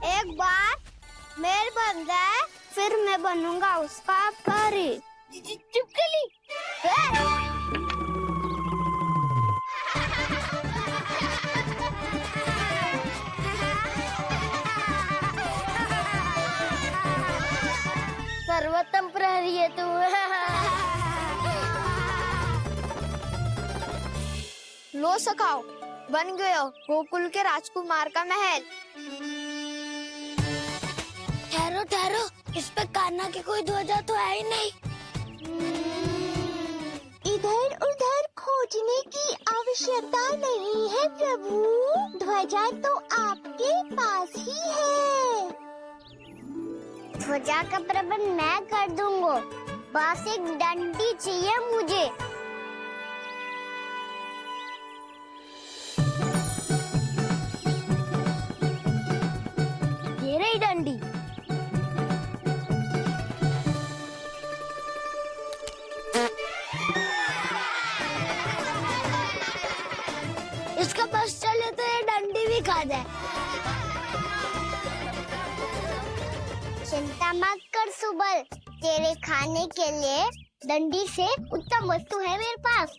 एक बार मेल बन जाए फिर मैं बनूंगा उसका परी। चुपकली। सर्वोत्तम प्रहरी है तू। लो सखाओ, बन गयो गोकुल के राजकुमार का महल। ठहरो ठहरो, इस पे कान्हा की कोई ध्वजा तो है ही नहीं। इधर उधर खोजने की आवश्यकता नहीं है प्रभु, ध्वजा तो आपके पास ही है। ध्वजा का प्रबंध मैं कर दूंगा, बस एक डंडी चाहिए मुझे। ये रही डंडी। इसका बस चले तो ये डंडी भी खा जाए। चिंता मत कर सुबल, तेरे खाने के लिए डंडी से उत्तम वस्तु है मेरे पास।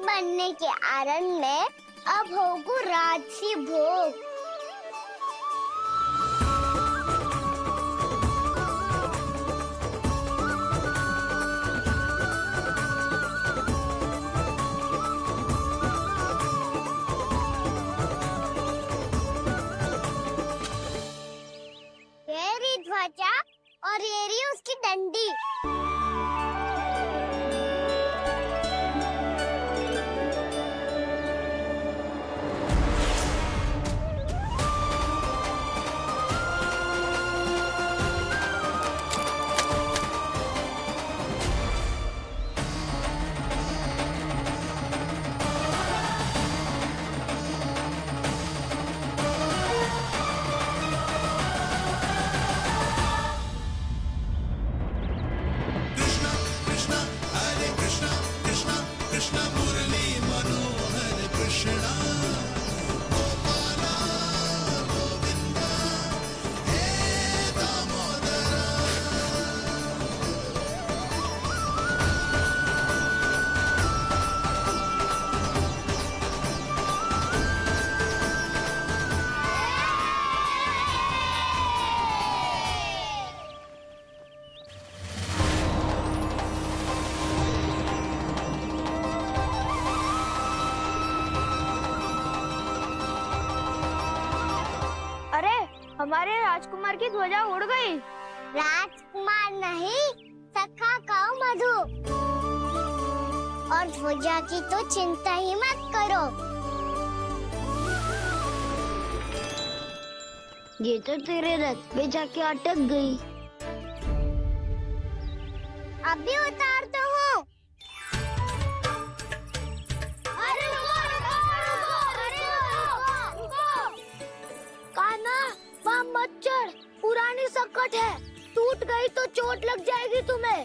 बनने के आनंद में अब होगू राजसी भोग। ये रही ध्वजा और ये रही उसकी डंडी। हमारे राजकुमार की ध्वजा उड़ गई। राजकुमार नहीं, सखा कहो मधु। और ध्वजा की तो चिंता ही मत करो। ये तो तेरे रथ पे जाके अटक गई। अभी उतारता हूँ। मत चढ़, पुरानी सकट है, टूट गई तो चोट लग जाएगी तुम्हें।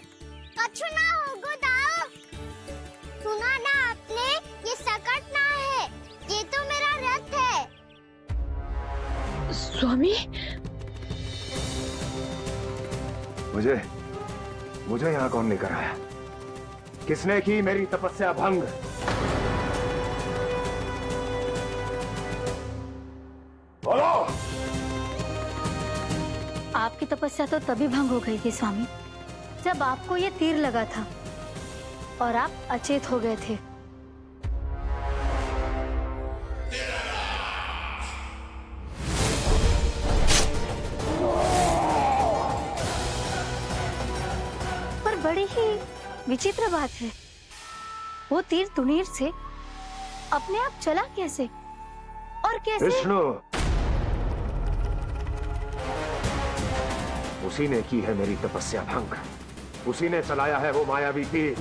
कछु ना होगा दाऊ। सुना ना आपने, ये सकट ना है, ये तो मेरा रथ है। स्वामी, मुझे यहाँ कौन लेकर आया? किसने की मेरी तपस्या भंग? बोलो। आपकी तपस्या तो तभी भंग हो गई थी स्वामी, जब आपको ये तीर लगा था और आप अचेत हो गए थे। पर बड़ी ही विचित्र बात है, वो तीर तुनीर से अपने आप चला कैसे और कैसे? विष्णु, उसी ने की है मेरी तपस्या भंग, उसी ने चलाया है वो मायावी तीर।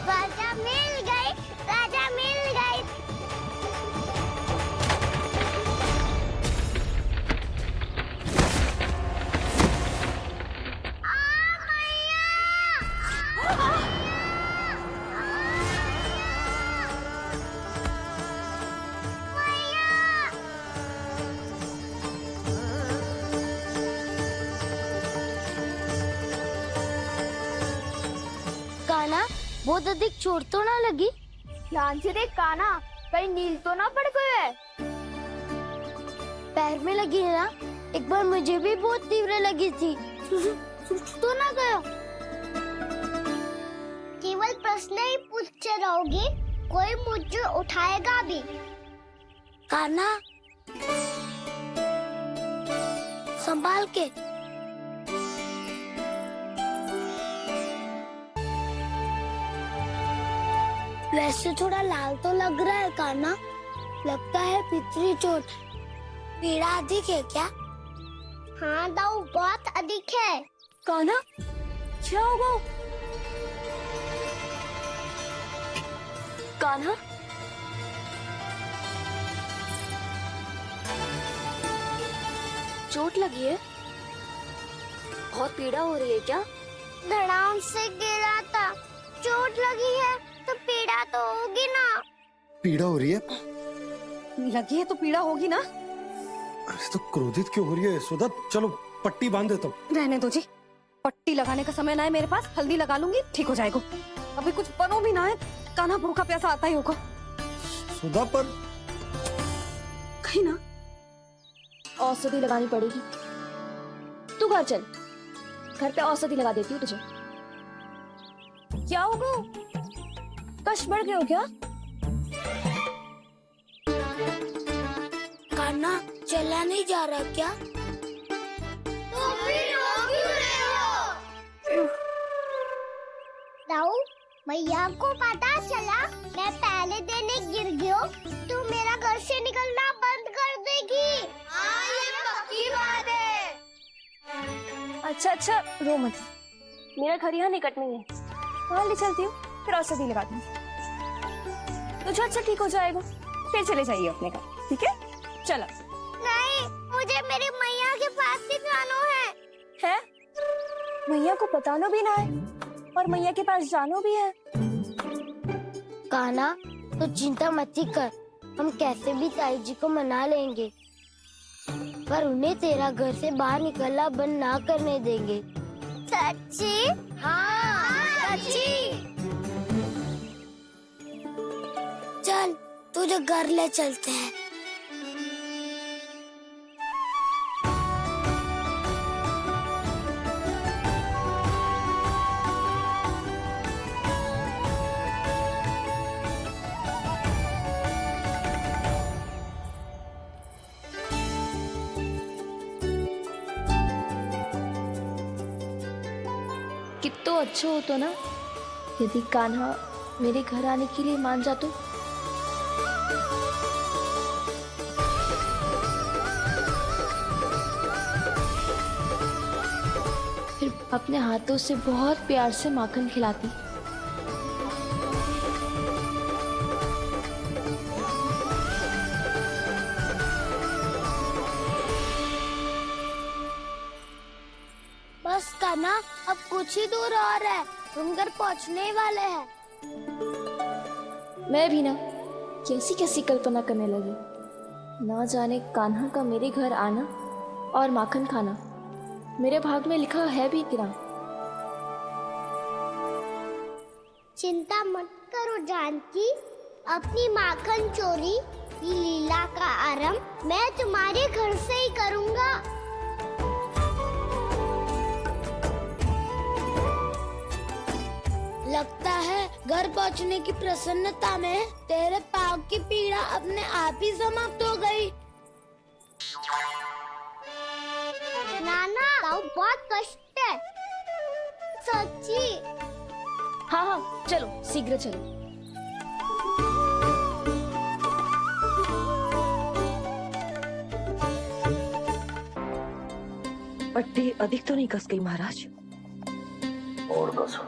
राजा मिल गई, राजा मिल गई। काना, बहुत अधिक चोट तो ना लगी? ध्यान से देख काना, कहीं नील तो ना पड़ गए है। पैर में लगी है ना? एक बार मुझे भी बहुत तीव्र लगी थी। सूझ तो ना गया? केवल प्रश्न ही पूछते रहोगे, कोई मुझे उठाएगा भी? काना, संभाल के। वैसे थोड़ा लाल तो लग रहा है काना, लगता है पितरी चोट। पीड़ा अधिक है क्या? हाँ दाऊ, बहुत अधिक है। काना, क्या होगा? कान्हा, चोट लगी है? बहुत पीड़ा हो रही है क्या? धड़ाम से गिरा था, चोट लगी है तो पीड़ा तो होगी ना। पीड़ा हो रही है? लगी है तो पीड़ा होगी ना। अरे तो क्रोधित क्यों हो रही है यशोदा? चलो पट्टी बांध देता हूँ। रहने दो जी, पट्टी लगाने का समय ना है मेरे पास, हल्दी लगा लूंगी, ठीक हो जाएगा। अभी कुछ बनो भी ना है, कान्हा भूखा प्यासा आता ही होगा। सुधा पर कहीं ना औषधि लगानी पड़ेगी। तू घर चल, घर पे औषधि लगा देती हूँ तुझे। क्या होगा? कष्ट बढ़ गए हो क्या? कान्हा, चला नहीं जा रहा क्या? तो फिर रो क्यों रहे हो? दाऊ, मैया को पता चला मैं पहले दिन ही गिर गया तो मेरा घर से निकलना बंद कर देगी। हाँ, ये पक्की बात है। अच्छा अच्छा, रो मत, मेरा घर यहाँ निकट में है, वहाँ ले चलती हूँ, फिर औषधि लगा दूँ। तुझे अच्छा ठीक हो जाएगा, फिर चले जाइए अपने घर, ठीक है? चलो। नहीं, मुझे मेरी मैया के पास ही जाना है। है? मैया को बताना भी ना है और मैया के पास जानो भी है। कान्हा, तो चिंता मत ही कर, हम कैसे भी ताई जी को मना लेंगे, पर उन्हें तेरा घर से बाहर निकलना बंद ना करने देंगे। सच्ची? हाँ, सच्ची। चल, तुझे घर ले चलते हैं। कितना अच्छा हो तो ना यदि कान्हा मेरे घर आने के लिए मान जा तो। फिर अपने हाथों से बहुत प्यार से माखन खिलाती। बस कान्हा, अब कुछ ही दूर और है, हम घर पहुँचने वाले हैं। मैं भी ना कैसी कैसी कल्पना करने लगी। ना जाने कान्हा का मेरे घर आना और माखन खाना मेरे भाग में लिखा है भी कि ना। चिंता मत करो जानकी, अपनी माखन चोरी की लीला का आरंभ मैं तुम्हारे घर से ही करूंगा। लगता है घर पहुंचने की प्रसन्नता में तेरे पाँव की पीड़ा अपने आप ही समाप्त हो गई। नाना, पाँव बहुत कष्ट है सच्ची। हाँ हाँ चलो शीघ्र चलो। पट्टी अधिक तो नहीं कस गई महाराज? और कसो।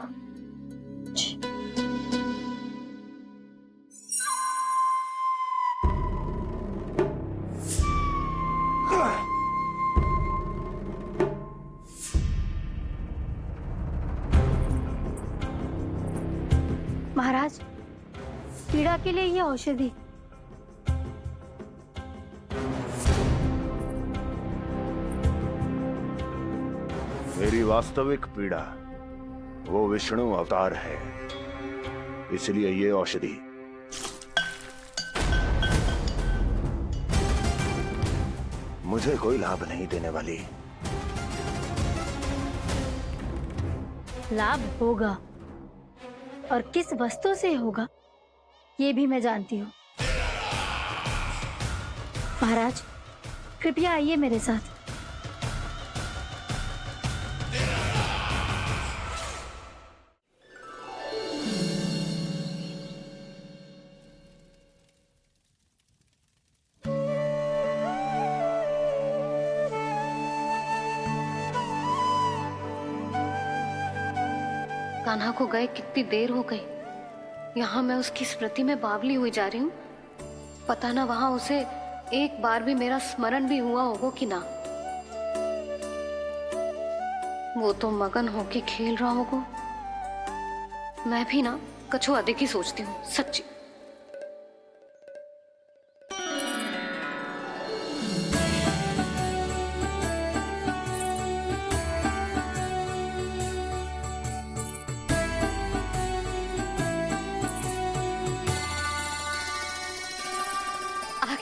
महाराज, पीड़ा के लिए ये औषधि। मेरी वास्तविक पीड़ा वो विष्णु अवतार है, इसलिए ये औषधि। मुझे कोई लाभ नहीं देने वाली। लाभ होगा, और किस वस्तु से होगा ये भी मैं जानती हूँ। महाराज, कृपया आइए मेरे साथ। कान्हा को गए कितनी देर हो गई। यहाँ मैं उसकी स्मृति में बावली हुई जा रही हूँ। पता ना वहां उसे एक बार भी मेरा स्मरण भी हुआ होगा कि ना। वो तो मगन होके खेल रहा होगा। मैं भी ना कछु अधिक ही सोचती हूँ सच्ची।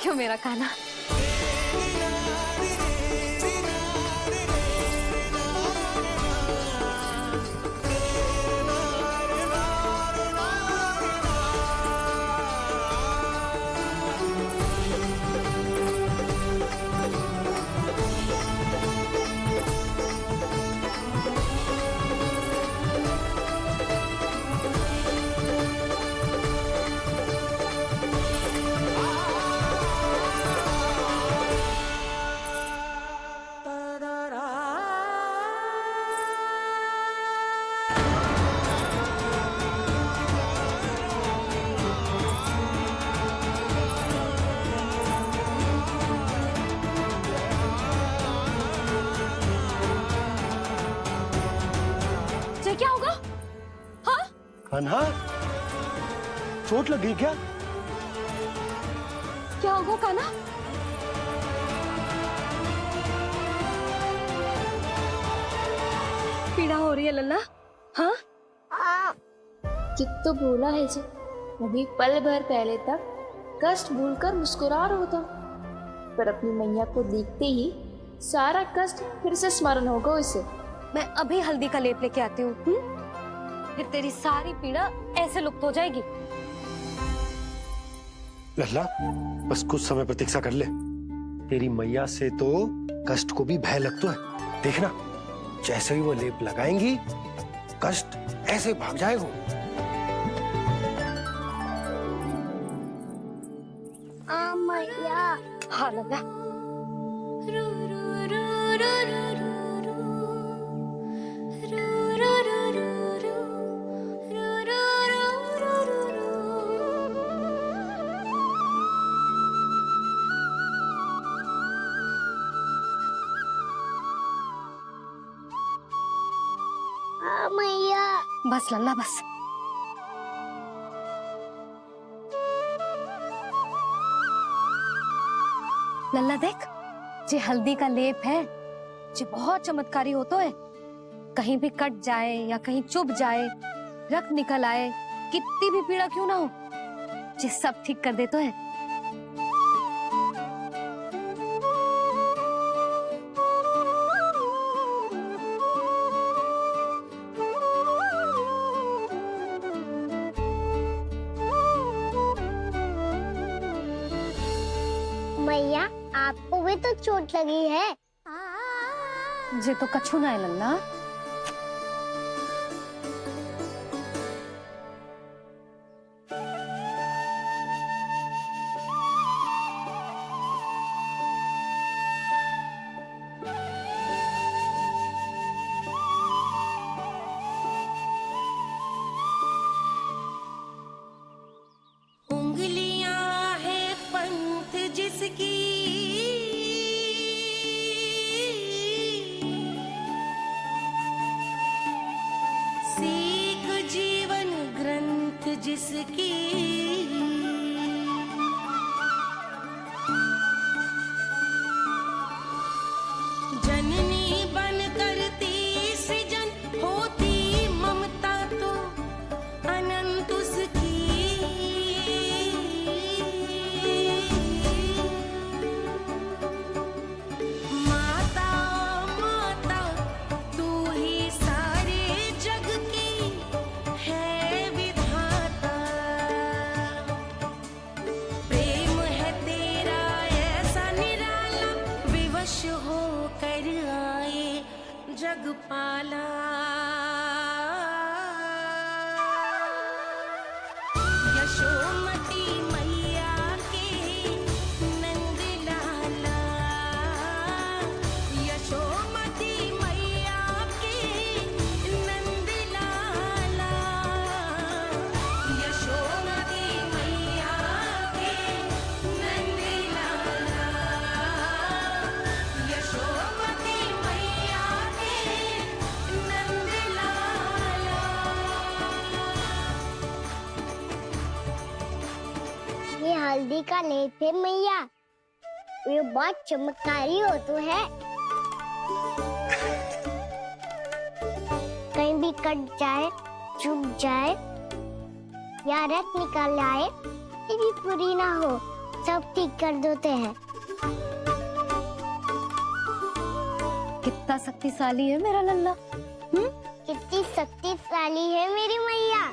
क्यों मेरा कान्हा? क्या होगा? हाँ? कान्हा, चोट लग गई क्या? क्या होगा कान्हा? पीड़ा हो रही है लल्ला? हाँ? कित तो भूला है जी, अभी पल भर पहले तक कष्ट भूलकर मुस्कुरा रहा था, पर अपनी मैया को देखते ही सारा कष्ट फिर से स्मरण होगा उसे। मैं अभी हल्दी का लेप लेके आती हूँ, फिर तेरी सारी पीड़ा ऐसे लुप्त हो जाएगी। लल्ला, बस कुछ समय प्रतीक्षा कर ले। तेरी मैया से तो कष्ट को भी भय लगता है। देखना, जैसे ही वो लेप लगाएंगी, कष्ट ऐसे भाग जाएगा। मैया। हाँ लल्ला। मैया। बस लल्ला बस। लल्ला देख, जे हल्दी का लेप है जे बहुत चमत्कारी होतो है। कहीं भी कट जाए या कहीं चुभ जाए, रक्त निकल आए, कितनी भी पीड़ा क्यों ना हो, जे सब ठीक कर देतो है। मैया आपको भी तो चोट लगी है। जे तो कछु ना है लल्ला। उंगलियां है पंथ जिसकी, सीख जीवन ग्रंथ जिसकी, जननी बन करती सृजन होती ममता तो अनंत उसकी। माता माता तू ही सारे जग की है विधाता, प्रेम है तेरा ऐसा निराला, विवश होकर आए जग पाला। यशोमती मैया के नंद लाला, यशोमती मैया के नंद लाला, यशोमती मैया के नंद लाला, यशोमती मैया के नंद लाला। ये हल्दी का लेप है मैया, ये बहुत चमत्कारी हो तो है। कहीं भी कट जाए, चुभ जाए या रक्त निकल आए, ये भी पूरी ना हो, सब ठीक कर देते हैं। कितना शक्तिशाली है मेरा लल्ला। कितनी शक्तिशाली है मेरी मैया।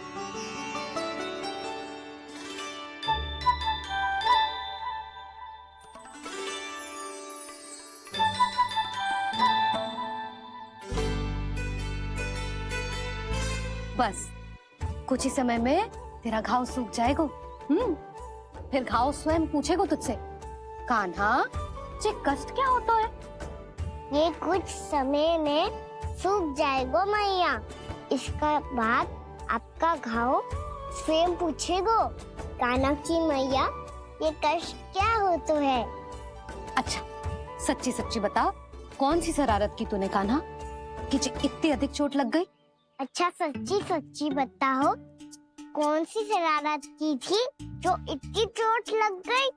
बस कुछ ही समय में तेरा घाव सूख जाएगा। फिर घाव स्वयं पूछेगा तुझसे, कान्हा जे कष्ट क्या होता है? ये कुछ समय में सूख जाएगा मैया। इसका बाद आपका घाव स्वयं पूछेगो, कान्हा की मैया ये कष्ट क्या हो तो है। अच्छा सच्ची सच्ची बता, कौन सी शरारत की तूने कान्हा कि जे इतनी अधिक चोट लग गई? अच्छा सच्ची सच्ची बताओ, कौन सी शरारत की थी जो इतनी चोट लग गई?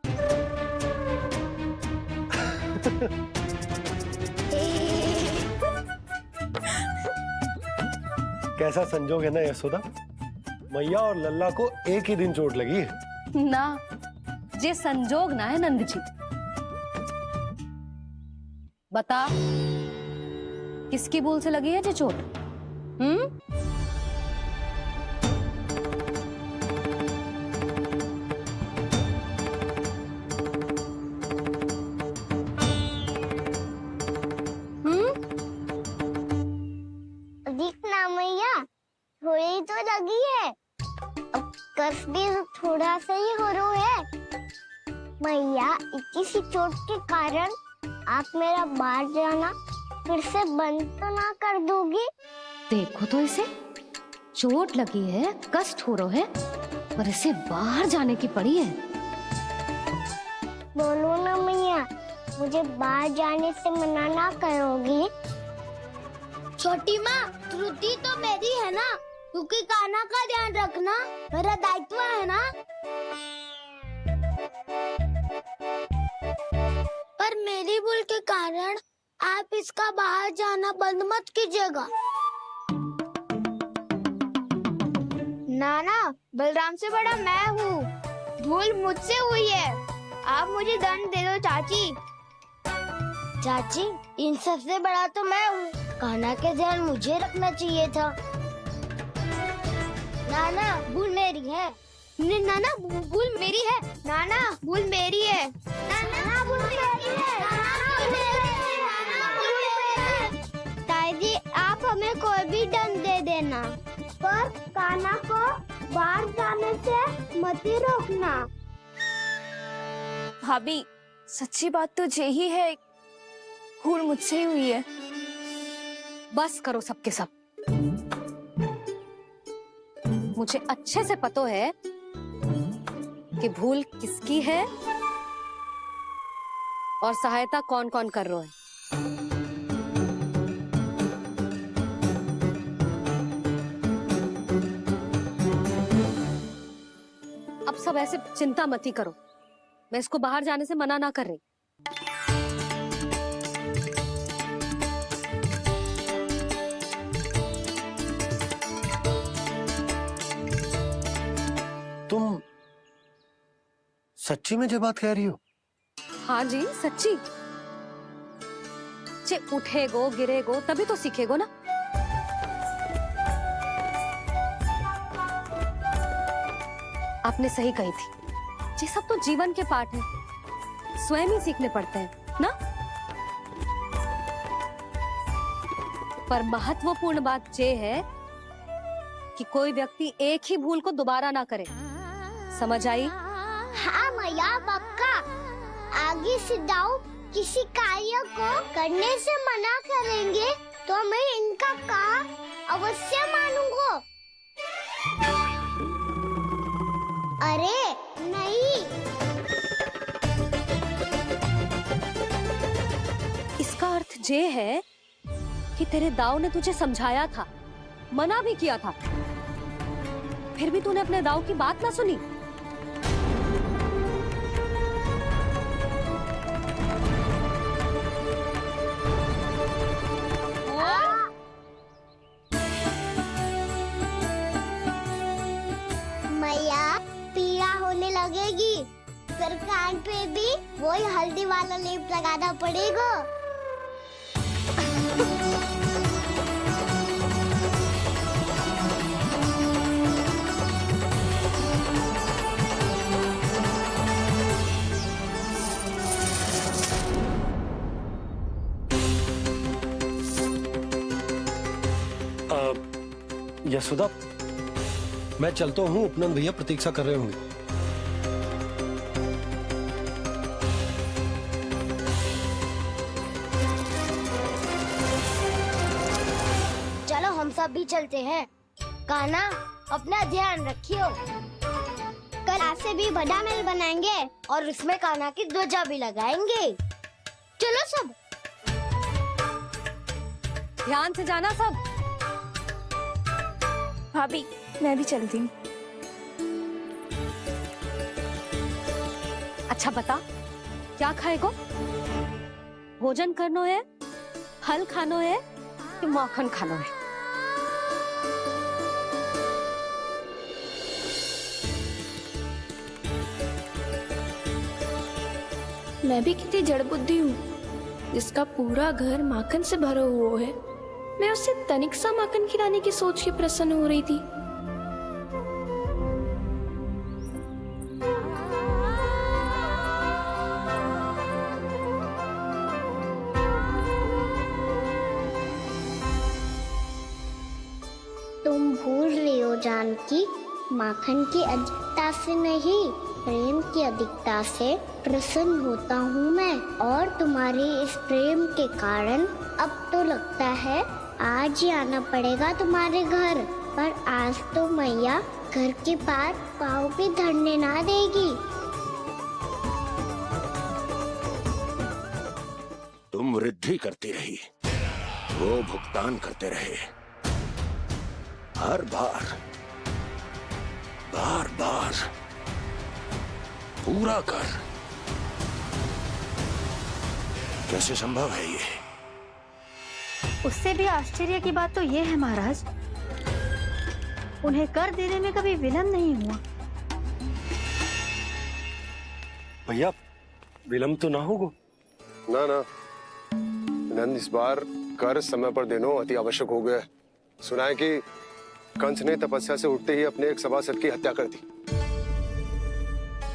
कैसा संजोग है ना यशोदा, मैया और लल्ला को एक ही दिन चोट लगी है। ना, जे संजोग ना है नंद जी। बता, किसकी भूल से लगी है जे चोट? दिखना मैया, थोड़ी तो लगी है, अब कष्ट भी थोड़ा सा ही हो रहा है। मैया इतनी सी चोट के कारण आप मेरा बाहर जाना फिर से बंद तो ना कर दोगी? देखो तो इसे, चोट लगी है, कष्ट हो रहा है, पर इसे बाहर जाने की पड़ी है। बोलो ना मैया, मुझे बाहर जाने से मना ना करोगी? छोटी माँ, त्रुटि तो मेरी है ना, क्योंकि कान्हा का ध्यान रखना मेरा दायित्व है ना। काली बुल के कारण आप इसका बाहर जाना बंद मत कीजिएगा। नाना, बलराम से बड़ा मैं हूँ। भूल मुझसे हुई है। आप मुझे दंड दे दो चाची। चाची, इन सबसे बड़ा तो मैं हूँ। कान्हा के ध्यान मुझे रखना चाहिए था। नाना, भूल मेरी है। नाना, भूल मेरी है। नाना, भूल मेरी है। नाना, भूल मेरी है। ताई जी, आप हमें कोई भी दंड दे देना, पर कान्हा को बाहर जाने से मत ही रोकना। भाभी, सच्ची बात तो यही है, भूल मुझसे ही हुई है। बस करो सबके सब। मुझे अच्छे से पता है कि भूल किसकी है और सहायता कौन कौन कर रहा है। अब सब ऐसे चिंता मत ही करो। मैं इसको बाहर जाने से मना ना कर रही। तुम सच्ची में ये बात कह रही हो? हाँ जी, सच्ची। जे उठेगो गिरेगो तभी तो सीखेगो ना। आपने सही कही थी, ये सब तो जीवन के पाठ है, स्वयं ही सीखने पड़ते हैं ना। पर महत्वपूर्ण बात ये है कि कोई व्यक्ति एक ही भूल को दोबारा ना करे। समझ आई? हाँ मैया, पक्का। आगे से दाऊ किसी कार्य को करने से मना करेंगे तो मैं इनका कहा अवश्य मानूंगा। अरे नहीं। इसका अर्थ ये है कि तेरे दाऊ ने तुझे समझाया था, मना भी किया था, फिर भी तूने अपने दाऊ की बात ना सुनी। मैया, पीड़ा होने लगेगी, फिर कान पे भी वही हल्दी वाला लेप लगाना पड़ेगा। यशोदा, मैं चलता हूँ, उपनंद भैया प्रतीक्षा कर रहे होंगे। चलो हम सब भी चलते हैं। कान्हा, अपना ध्यान रखियो। कल आज से भी बड़ा महल बनाएंगे और उसमें कान्हा की ध्वजा भी लगाएंगे। चलो सब। ध्यान से जाना सब। भाभी, मैं भी चलती हूँ। अच्छा बता, क्या खाएगो? भोजन करनो है, फल खानो है कि माखन खानो है? मैं भी कितनी जड़ बुद्धि हूँ, जिसका पूरा घर माखन से भरा हुआ है। मैं उससे तनिक सा माखन खिलाने की सोच के प्रसन्न हो रही थी। तुम भूल रही हो जानकी, माखन की अधिकता से नहीं, प्रेम की अधिकता से प्रसन्न होता हूँ मैं। और तुम्हारे इस प्रेम के कारण अब तो लगता है आज ही आना पड़ेगा तुम्हारे घर। पर आज तो मैया घर के पार पाँव भी धरने ना देगी। तुम वृद्धि करती रही, वो भुगतान करते रहे। हर बार बार बार पूरा कर। कैसे संभव है ये? उससे भी आश्चर्य की बात तो ये है महाराज, उन्हें कर देने में कभी विलम्ब नहीं हुआ। भैया विलम्ब तो ना होगा? ना ना नंद, इस बार कर समय पर देना अति आवश्यक हो गया है। सुना है कि कंस ने तपस्या से उठते ही अपने एक सभासद की हत्या कर दी।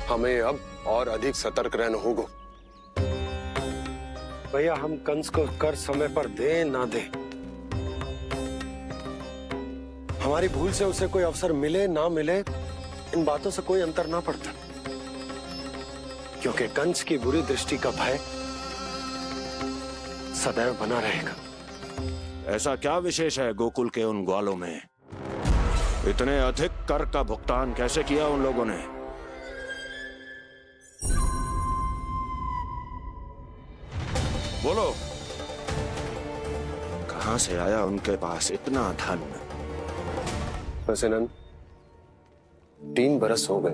हमें अब और अधिक सतर्क रहना होगा। भैया हम कंस को कर समय पर दे ना दे, हमारी भूल से उसे कोई अवसर मिले ना मिले, इन बातों से कोई अंतर ना पड़ता, क्योंकि कंस की बुरी दृष्टि का भय सदैव बना रहेगा। ऐसा क्या विशेष है गोकुल के उन ग्वालों में? इतने अधिक कर का भुगतान कैसे किया उन लोगों ने? बोलो, कहां से आया उनके पास इतना धन? वैसे नंद, 3 बरस हो गए,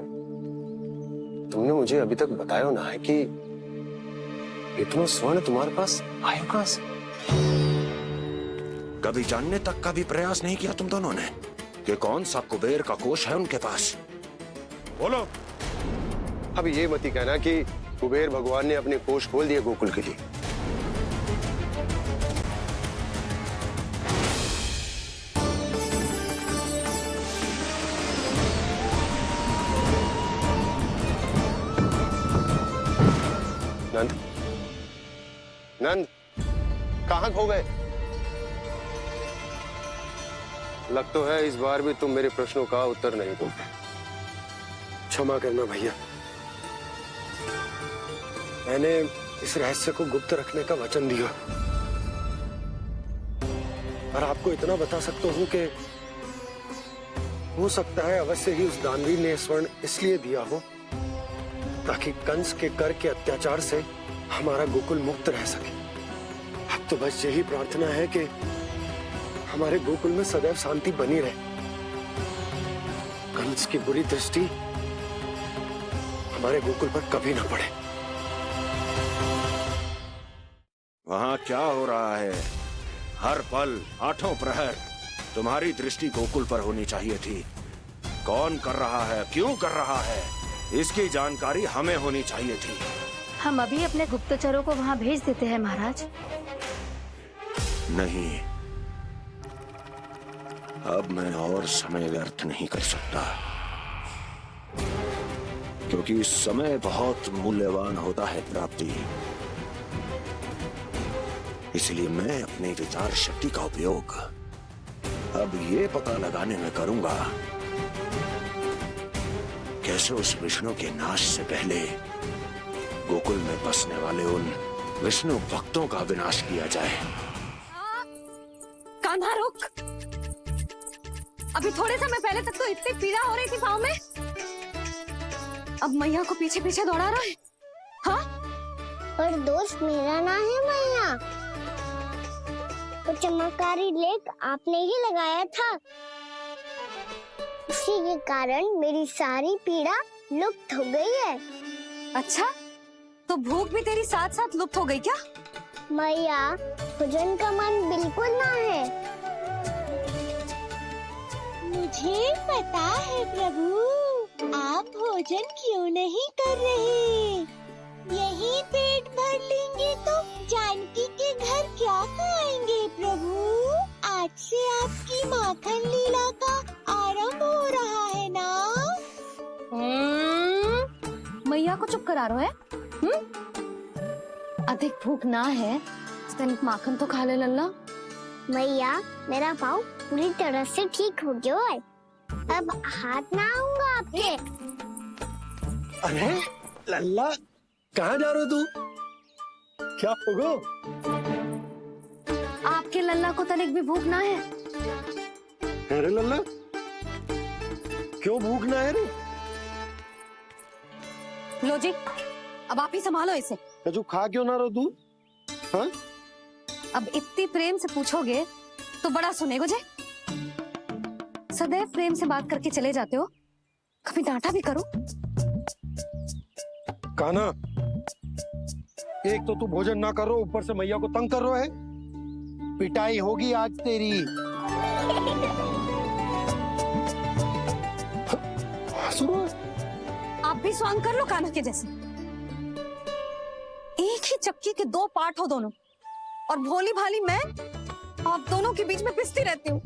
तुमने मुझे अभी तक बताया ना है कि इतना स्वर्ण तुम्हारे पास आया कहां से? कभी जानने तक का भी प्रयास नहीं किया तुम दोनों ने कि कौन सा कुबेर का कोष है उनके पास? बोलो। अब ये मत ही कहना कि कुबेर भगवान ने अपने कोष खोल दिए गोकुल के लिए। नंद, नंद, कहां खो गए? लग तो है इस बार भी तुम मेरे प्रश्नों का उत्तर नहीं दोगे। क्षमा करना भैया, मैंने इस रहस्य को गुप्त रखने का वचन दिया, और आपको इतना बता सकता हूं कि हो सकता है अवश्य ही उस दानवीर ने स्वर्ण इसलिए दिया हो ताकि कंस के कर के अत्याचार से हमारा गोकुल मुक्त रह सके। अब तो बस यही प्रार्थना है कि हमारे गोकुल में सदैव शांति बनी रहे, कंस की बुरी दृष्टि हमारे गोकुल पर कभी ना पड़े। वहां क्या हो रहा है? हर पल, आठों प्रहर तुम्हारी दृष्टि गोकुल पर होनी चाहिए थी। कौन कर रहा है, क्यों कर रहा है, इसकी जानकारी हमें होनी चाहिए थी। हम अभी अपने गुप्तचरों को वहां भेज देते हैं महाराज। नहीं, अब मैं और समय व्यर्थ नहीं कर सकता, क्योंकि समय बहुत मूल्यवान होता है प्राप्ति। इसलिए मैं अपनी विचार शक्ति का उपयोग अब ये पता लगाने में करूंगा कैसे उस विष्णु के नाश से पहले गोकुल में बसने वाले उन विष्णु भक्तों का विनाश किया जाए। कान्हा रुक, अभी थोड़े समय पहले तक तो इतनी पीड़ा हो रही थी पाँव में, अब मैया को पीछे पीछे दौड़ा रहा है। हाँ, पर दोष मेरा ना है मैया, वो चमत्कारी लेप आपने ही लगाया था, इसी के कारण मेरी सारी पीड़ा लुप्त हो गई है। अच्छा, तो भूख भी तेरी साथ साथ लुप्त हो गई क्या? मैया, भोजन का मन बिल्कुल ना है। मुझे पता है प्रभु, आप भोजन क्यों नहीं कर रहे? यही पेट भर लेंगे तो जानकी के घर क्या खाएंगे प्रभु? आज से आपकी माखन लीला का आरंभ हो रहा है ना? मैया को चुप करा रहे है? अधिक भूख ना है, तनिक माखन तो खा ले लल्ला। मैया, मेरा पाँव पूरी तरह से ठीक हो गया है, अब हाथ ना आऊंगा आपके। अरे लल्ला, कहाँ जा रहे हो तू? क्या होगा? आपके लल्ला को तनिक भी भूख ना है? अरे लल्ला, क्यों भूख ना है रे? लो जी, अब आप ही संभालो इसे। तू खा क्यों ना रहो तू? हाँ? अब इतनी प्रेम से पूछोगे तो बड़ा सुनेगो जे। सदैव प्रेम से बात करके चले जाते हो, कभी डांटा भी करो। कान्हा, एक तो तू भोजन ना कर रहा, ऊपर से मैया को तंग कर रहा है। पिटाई होगी आज तेरी। आप भी स्वांग कर लो कान्हा के जैसे। एक ही चक्की के दो पार्ट हो दोनों, और भोली भाली मैं आप दोनों के बीच में पिसती रहती हूँ।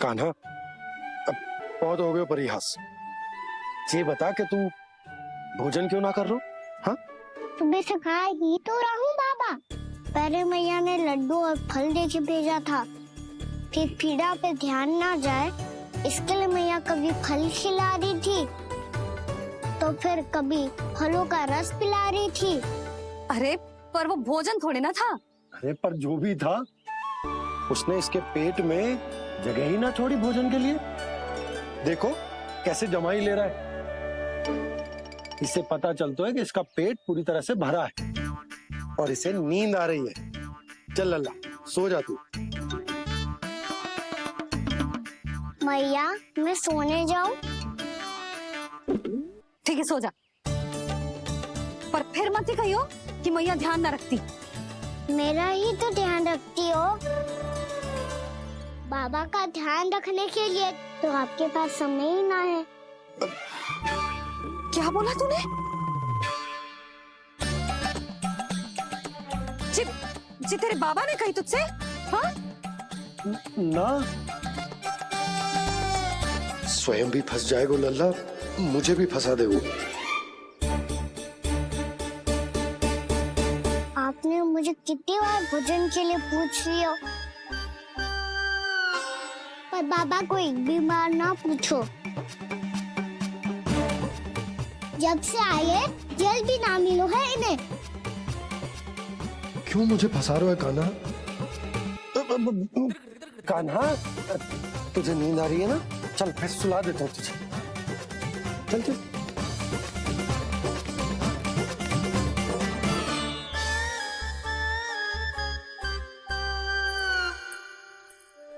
कान्हा, अब बहुत हो गए परिहास। ये बता कि तू भोजन क्यों ना कर रहा? हाँ, सुबह से खा ही तो रहा हूँ बाबा। पहले मैया ने लड्डू और फल दे के भेजा था, फिर पीड़ा पे ध्यान ना जाए इसके लिए मैया कभी फल खिला रही थी तो फिर कभी फलों का रस पिला रही थी। अरे पर वो भोजन थोड़े ना था। अरे पर जो भी था, उसने इसके पेट में जगह ही ना छोड़ी भोजन के लिए। देखो कैसे जमाई ले रहा है। इससे पता चलता है कि इसका पेट पूरी तरह से भरा है और इसे नींद आ रही है। चल लल्ला, सो जा तू। मैया, मैं सोने जाऊं? ठीक है, सो जा। पर फिर मत ही कहियो कि मैया ध्यान ना रखती। मेरा ही तो ध्यान रखती हो। बाबा का ध्यान रखने के लिए तो आपके पास समय ही ना है। क्या बोला तूने? जी तेरे बाबा ने कही तुझसे? हाँ? ना, स्वयं भी फंस जाएगा लल्ला, मुझे भी फंसा दे वो। आपने मुझे कितनी बार भोजन के लिए पूछ लिया, पर बाबा को एक भी बार ना पूछो। जब से आए जल भी ना मिलो है इन्हें। क्यों मुझे फंसा रहा है कान्हा? कान्हा, तुझे नींद आ रही है ना? चल मैं सुला देता हूँ तुझे। चल चल।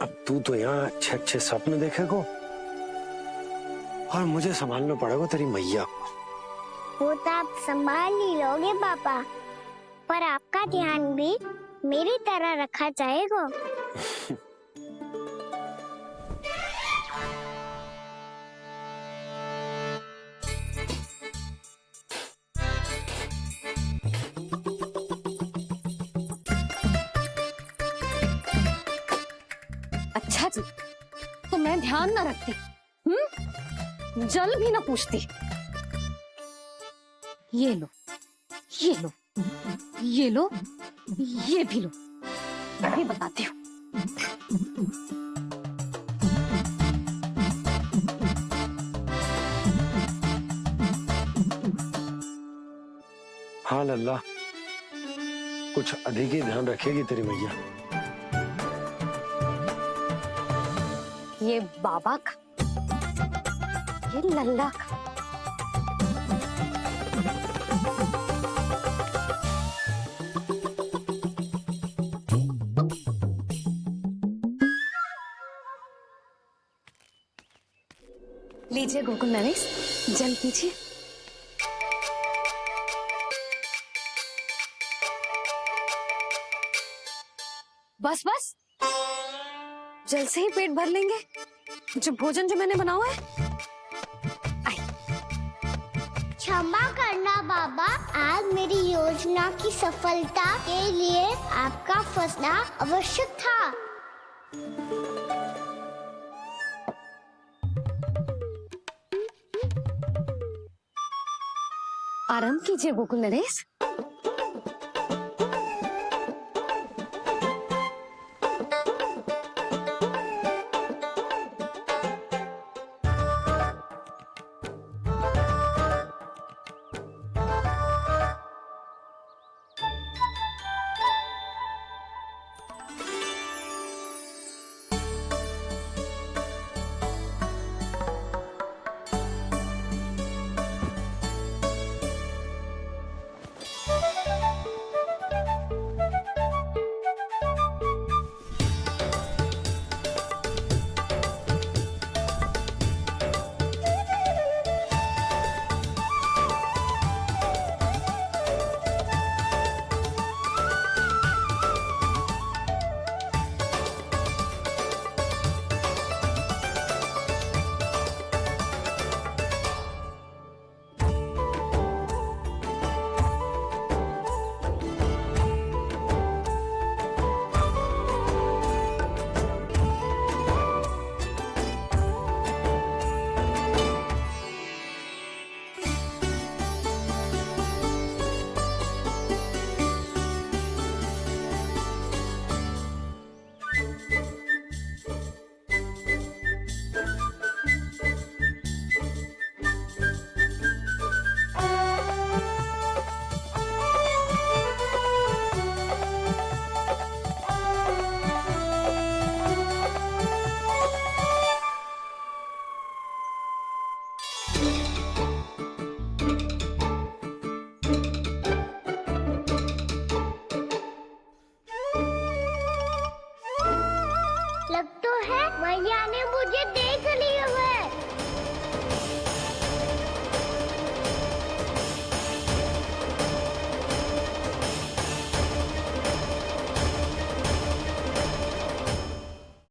अब तू तो यहाँ अच्छे अच्छे सपने देखेगा और मुझे संभालना पड़ेगा तेरी मैया को। वो तो आप संभाल ही लोगे पापा, पर आपका ध्यान भी मेरी तरह रखा जाएगा। अच्छा जी, तो मैं ध्यान ना रखती, जल भी ना पूछती। ये लो, ये लो, ये लो, ये भी लो। मैं भी बताती हूँ। हाँ लल्ला, कुछ अधिक ही ध्यान रखेगी तेरी मैया। ये बाबा का, ये लल्ला का। लीजिए गोकुल नरेश, जल पीजिए। बस बस, जल से ही पेट भर लेंगे। जो भोजन जो मैंने बनाया है। क्षमा करना बाबा, आज मेरी योजना की सफलता के लिए आपका फंसना आवश्यक था। आराम कीजिए गोकुल नरेश।